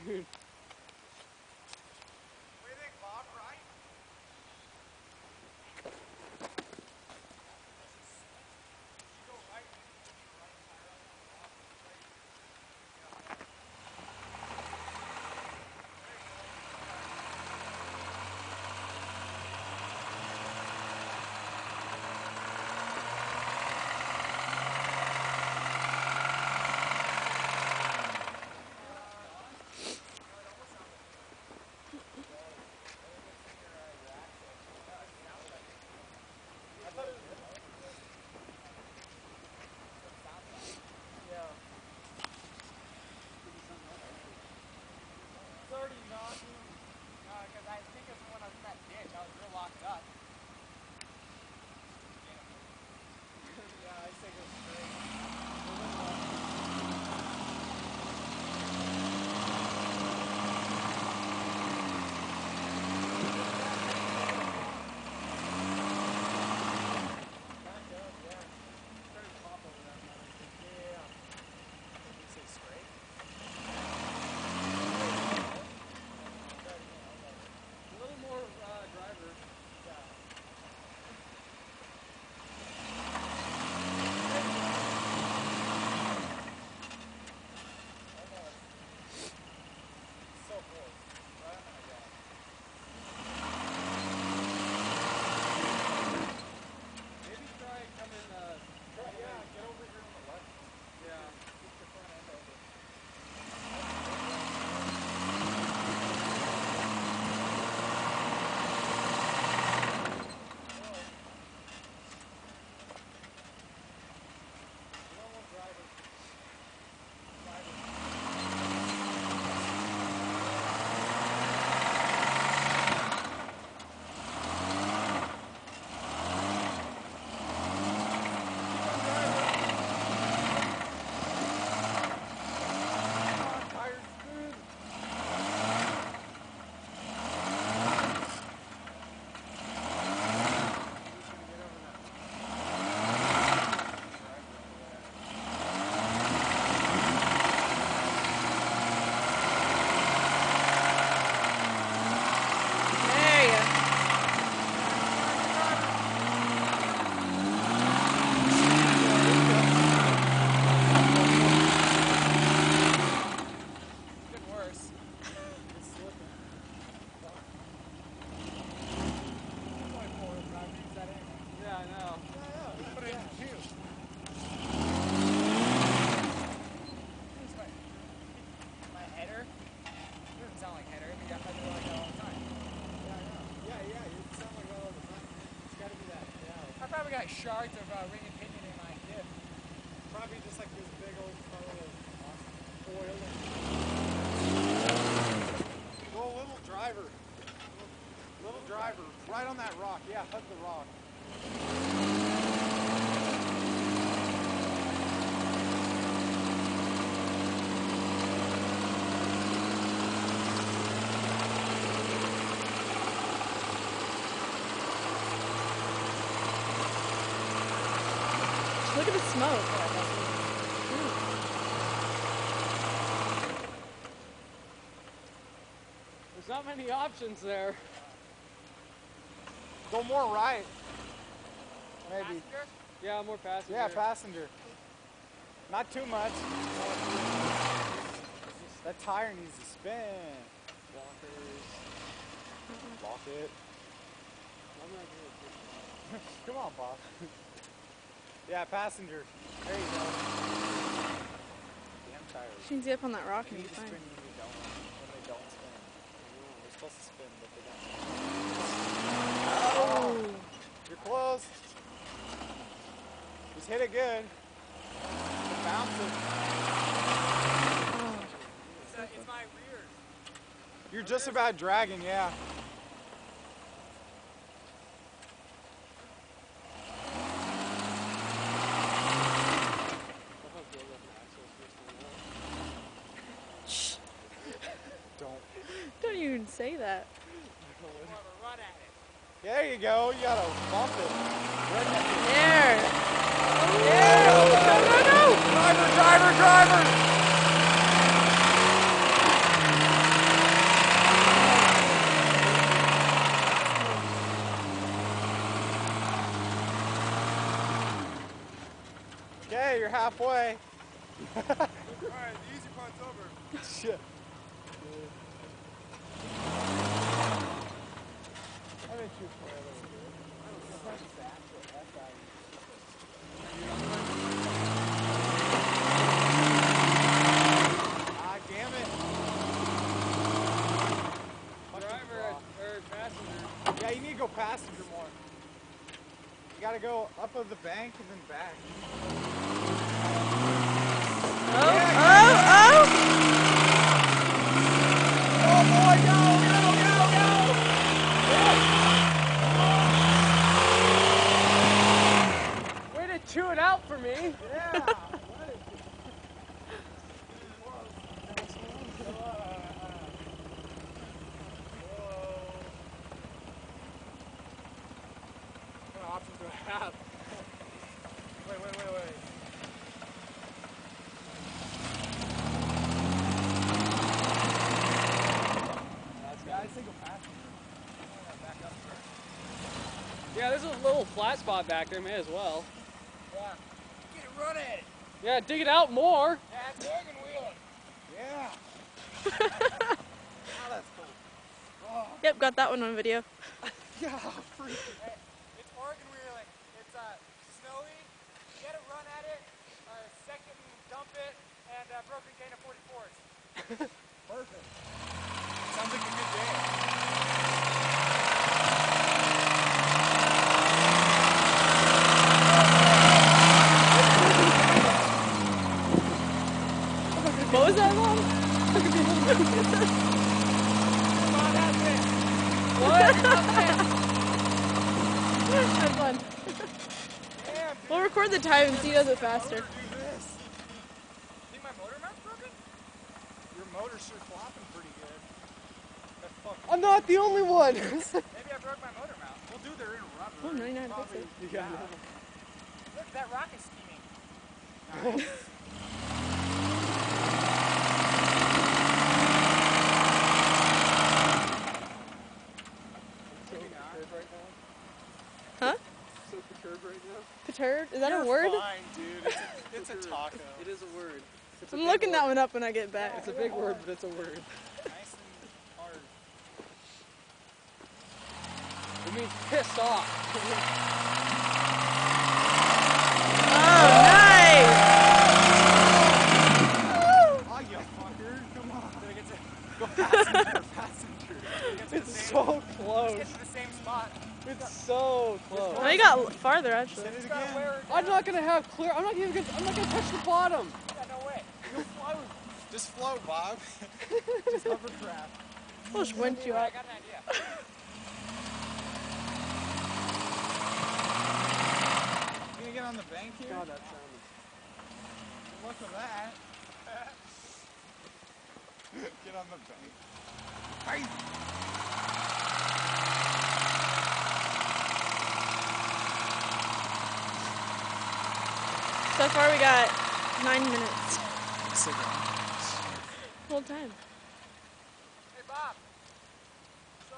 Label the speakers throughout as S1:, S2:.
S1: Dude.
S2: What do you think, Bob? Right? You go right. Because I think it's when I was in that ditch, I was real locked up. Yeah, I think it was straight. Got shards of ring and pinion in my dip. Probably just like this big old puddle of oil. Go a little driver. Little driver. Right on that rock. Yeah, hug the rock.
S3: Look at the smoke.
S1: There's not many options there.
S2: Go more right. Maybe.
S1: Passenger? Yeah, more passenger.
S2: Yeah, passenger. Not too much. That tire needs to spin.
S1: Walkers.
S2: Lock it. Come on, Bob. Yeah, passenger. There you go. Damn tires.
S3: She needs to get up on that rock and
S2: They
S3: be
S2: need to
S3: fine.
S2: spin when they don't spin. They're supposed to spin, but they don't. Oh! You're close. Just hit it good. Just bounce it.
S1: It's my rear.
S2: You're just about dragging, yeah.
S3: say that.
S2: More of a run at it.
S4: There you go. You gotta bump it. Right at it.
S3: There.
S4: No! Driver, driver, driver! Okay, you're halfway.
S2: Alright, the easy part's over.
S4: Shit. I didn't choose for it. Ah, damn it.
S1: Driver or passenger.
S4: Yeah, you need to go passenger more. You gotta go up of the bank and then back.
S3: Oh,
S4: Oh boy, go, go, go, go!
S1: Way to chew it out for me.
S4: Yeah!
S2: What options do I have? Wait.
S4: Yeah, I think go passenger.
S2: Back up first.
S1: Yeah, there's a little flat spot back there. May as well.
S2: Yeah. Get a run at it.
S1: Yeah, dig it out more.
S2: Yeah, it's Oregon wheeling.
S4: Yeah! Oh, that's cool. Oh,
S3: Yep, got that one on video.
S4: yeah, freaking.
S2: Hey, it's Oregon wheeling. It's snowy. Get a run at it. Second dump it, and broken gain of 44s.
S4: Perfect. Sounds like a good day.
S3: What was that, Mom?
S2: Come on, that's it.
S1: What?
S3: That's fun.
S2: Damn, dude.
S3: We'll record the time and see who does it faster.
S4: Do this.
S2: Think my motor mount's broken?
S4: Your motor's sure flopping pretty good.
S2: That fucking.
S1: I'm not the only one.
S2: Maybe I broke my motor mount.
S4: Well, dude, they're in rubber.
S3: Oh, 99
S4: Probably-
S3: pixels.
S4: Yeah.
S2: Look, that rock is steaming.
S4: Nice.
S3: Huh?
S1: So perturbed right now.
S3: Perturbed? Is that
S4: You're
S3: a word?
S4: fine, dude. It's a taco.
S1: It is a word. It's a
S3: I'm
S1: big
S3: looking that
S1: word.
S3: one up when I get back.
S1: It's a big word, but it's a word.
S4: Nice and hard.
S1: It means pissed off.
S3: Oh, nice!
S4: Oh, you fucker. Come on. Go passenger, passenger.
S1: It's so close.
S2: Get to the same spot.
S1: It's so close.
S3: Oh, you got farther actually.
S4: Say it
S2: Just gotta
S4: again.
S2: wear it
S1: I'm
S2: down.
S1: not gonna have clear. I'm not gonna touch the bottom.
S2: Yeah, no way.
S4: Just float, Bob. Just hovercraft.
S3: We'll just winch you
S2: I
S3: up.
S2: got an idea.
S4: You gonna get on the bank here?
S1: God, that sounded.
S4: Good luck with that. Get on the bank. Hey!
S3: So far we got 9 minutes.
S4: Cigarette.
S3: Whole time.
S2: Hey, Bob. So,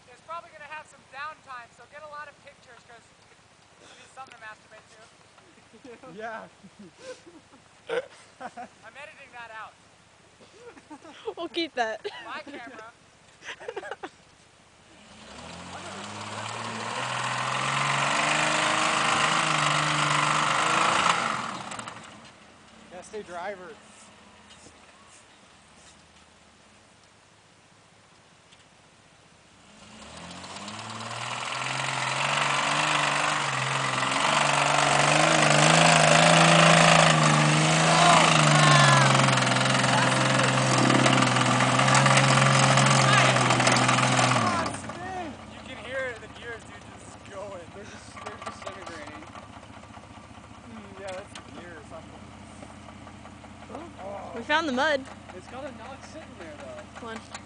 S2: there's probably going to have some downtime, so get a lot of pictures, because you need something to masturbate to.
S4: Yeah.
S2: I'm editing that out.
S3: We'll keep that.
S2: My camera.
S4: Yeah, stay driver.
S2: You can hear the gears, dude, just going.
S1: They're disintegrating.
S4: Yeah, that's gear or something.
S3: Oh, We found the mud.
S1: It's got a knot sitting there though.
S3: Come on.